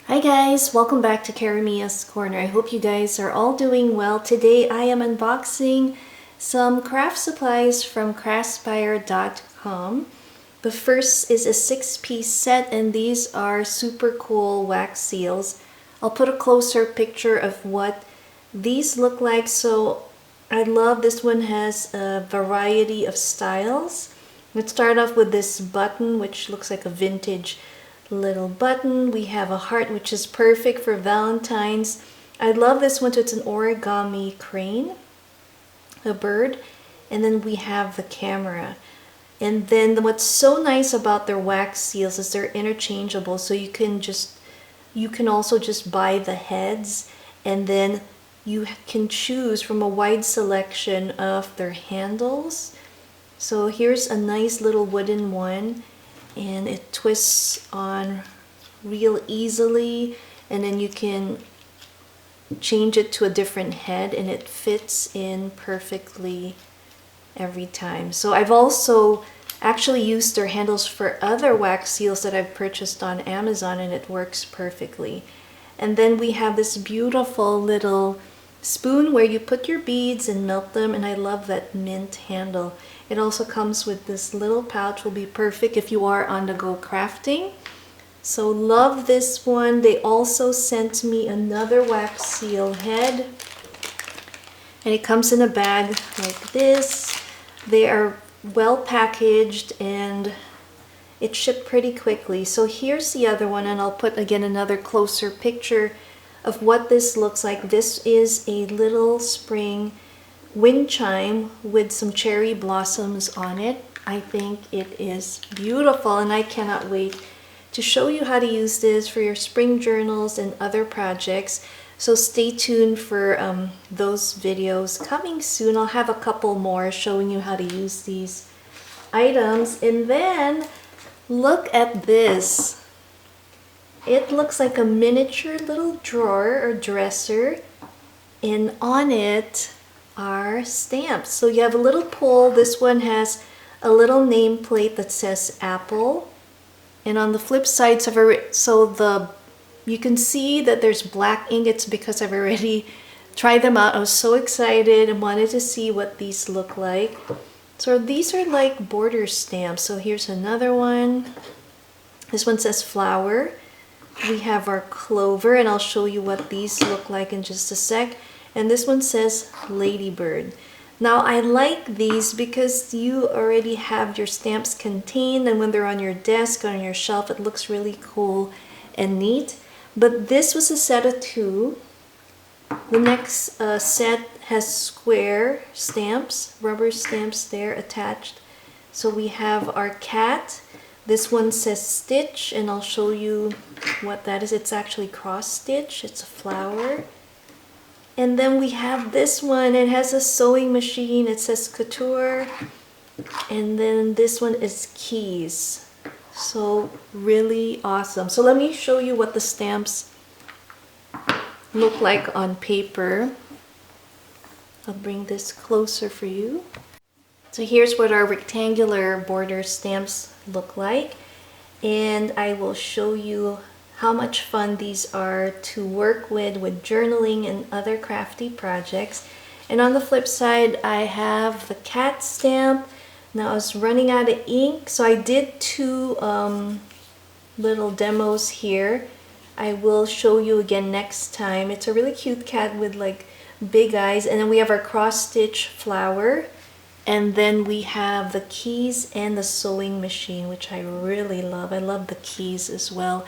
Hi guys, welcome back to Karamia's Corner. I hope you guys are all doing well. Today I am unboxing some craft supplies from Craspire.com. The first is a 6-piece set and these are super cool wax seals. I'll put a closer picture of what these look like. So I love this one, has a variety of styles. Let's start off with this button which looks like a vintage little button. We have a heart which is perfect for Valentine's. I love this one. So it's an origami crane, a bird, and then we have the camera. And then what's so nice about their wax seals is they're interchangeable, so you can also just buy the heads, and then you can choose from a wide selection of their handles. So here's a nice little wooden one, and it twists on real easily, and then you can change it to a different head and it fits in perfectly every time. So I've also actually used their handles for other wax seals that I've purchased on Amazon and it works perfectly. And then we have this beautiful little spoon where you put your beads and melt them, and I love that mint handle. It also comes with this little pouch, will be perfect if you are on the go crafting. So love this one. They also sent me another wax seal head, and it comes in a bag like this. They are well packaged and it shipped pretty quickly. So here's the other one, and I'll put again another closer picture of what this looks like. This is a little spring wind chime with some cherry blossoms on it. I think it is beautiful and I cannot wait to show you how to use this for your spring journals and other projects. So stay tuned for those videos coming soon. I'll have a couple more showing you how to use these items. And then look at this. It looks like a miniature little drawer or dresser, and on it are stamps. So you have a little pull. This one has a little nameplate that says Apple, and on the flip side, you can see that there's black ink. It's because I've already tried them out. I was so excited and wanted to see what these look like. So these are like border stamps. So here's another one. This one says flower. We have our clover, and I'll show you what these look like in just a sec. And this one says ladybird. Now I like these because you already have your stamps contained, and when they're on your desk or on your shelf, it looks really cool and neat. But this was a set of 2. The next set has square stamps, rubber stamps there attached. So we have our cat. This one says stitch, and I'll show you what that is. It's actually cross stitch. It's a flower. And then we have this one. It has a sewing machine. It says couture. And then this one is keys. So really awesome. So let me show you what the stamps look like on paper. I'll bring this closer for you. So here's what our rectangular border stamps look like, and I will show you how much fun these are to work with journaling and other crafty projects. And on the flip side, I have the cat stamp. Now I was running out of ink, so I did 2 little demos here. I will show you again next time. It's a really cute cat with like big eyes. And then we have our cross stitch flower. And then we have the keys and the sewing machine, which I really love. I love the keys as well,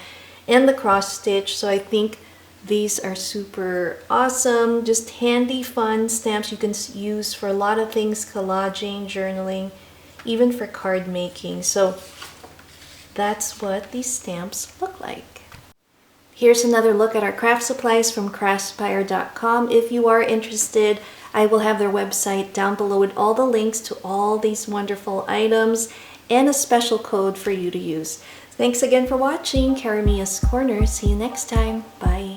and the cross stitch. So I think these are super awesome. Just handy, fun stamps you can use for a lot of things, collaging, journaling, even for card making. So that's what these stamps look like. Here's another look at our craft supplies from Craspire.com. If you are interested, I will have their website down below with all the links to all these wonderful items and a special code for you to use. Thanks again for watching Karamia's Corner. See you next time. Bye.